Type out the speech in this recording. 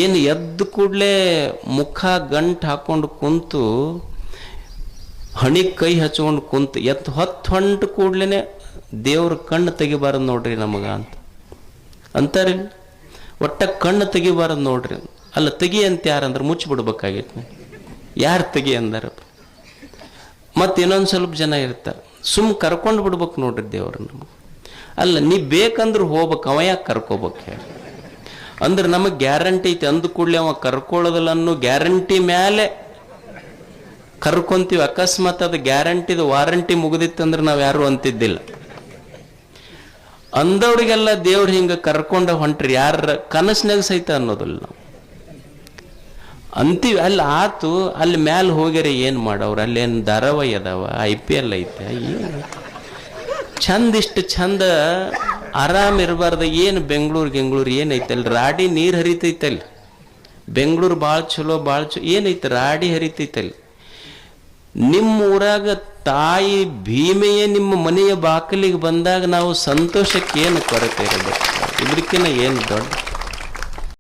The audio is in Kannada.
ಏನು ಎದ್ದು ಕೂಡಲೇ ಮುಖ ಗಂಟು ಹಾಕೊಂಡು ಕುಂತು ಹಣಿಗೆ ಕೈ ಹಚ್ಕೊಂಡು ಕುಂತು ಹೊತ್ತು ಹೊಂಟು ಕೂಡ್ಲೇ ದೇವ್ರ ಕಣ್ಣು ತೆಗಿಬಾರದು ನೋಡ್ರಿ ನಮಗ ಅಂತಾರೆ. ಒಟ್ಟ ಕಣ್ಣು ತೆಗಿಬಾರದು ನೋಡ್ರಿ. ಅಲ್ಲ ತೆಗಿ ಅಂತ ಯಾರಂದ್ರೆ ಮುಚ್ಚಿಬಿಡ್ಬೇಕಾಗಿತ್ತು. ಯಾರು ತೆಗಿ ಅಂದಾರಪ್ಪ. ಮತ್ತು ಇನ್ನೊಂದು ಸ್ವಲ್ಪ ಜನ ಇರ್ತಾರೆ, ಕರ್ಕೊಂಡು ಬಿಡ್ಬೇಕು ನೋಡ್ರಿ ದೇವ್ರ ನಮಗೆ. ಅಲ್ಲ ನೀ ಬೇಕಂದ್ರೆ ಹೋಗ್ಬೇಕು, ಅವ ಯಾಕೆ ಕರ್ಕೋಬೇಕು ಹೇಳಿ? ಅಂದ್ರೆ ನಮಗೆ ಗ್ಯಾರಂಟಿ ಐತಿ. ಅಂದ ಕೂಡಲೇ ಅವ ಕರ್ಕೊಳ್ಳೋದಿಲ್ಲ ಅನ್ನೋ ಗ್ಯಾರಂಟಿ ಮೇಲೆ ಕರ್ಕೊಂತೀವಿ. ಅಕಸ್ಮಾತ್ ಅದು ಗ್ಯಾರಂಟಿದು ವಾರಂಟಿ ಮುಗಿದಿತ್ತಂದ್ರೆ ನಾವು ಯಾರು ಅಂತಿದ್ದಿಲ್ಲ. ಅಂದವ್ರಿಗೆಲ್ಲ ದೇವ್ರು ಹಿಂಗೆ ಕರ್ಕೊಂಡ ಹೊಂಟ್ರಿ ಯಾರ ಕನಸಿನಾಗ ಸಹಿತ ಅನ್ನೋದಿಲ್ಲ ನಾವು ಅಂತೀವಿ. ಅಲ್ಲಿ ಆತು, ಅಲ್ಲಿ ಮ್ಯಾಲ ಹೋಗ್ಯಾರ ಏನು ಮಾಡವ್ರು? ಅಲ್ಲೇನು ಧಾರಾವಾಹಿ ಅದಾವ, IPL ಐತೆ, ಚಂದ ಇಷ್ಟು ಚಂದ ಆರಾಮ್ ಇರಬಾರ್ದ? ಏನು ಬೆಂಗಳೂರು ಏನೈತೆ ಅಲ್ಲಿ? ರಾಡಿ ನೀರು ಹರಿತೈತಲ್ಲಿ. ಬೆಂಗಳೂರು ಭಾಳ ಚಲೋ ಏನೈತೆ? ರಾಡಿ ಹರಿತೈತಲ್ಲಿ. ನಿಮ್ಮ ಊರಾಗ ತಾಯಿ ಭೀಮೆಯೇ ನಿಮ್ಮ ಮನೆಯ ಬಾಗಿಲಿಗೆ ಬಂದಾಗ ನಾವು ಸಂತೋಷಕ್ಕೆ ಏನು ಕೊರತೆ ಇರಬೇಕು? ಇದಕ್ಕಿಂತ ಏನು ದೊಡ್ಡ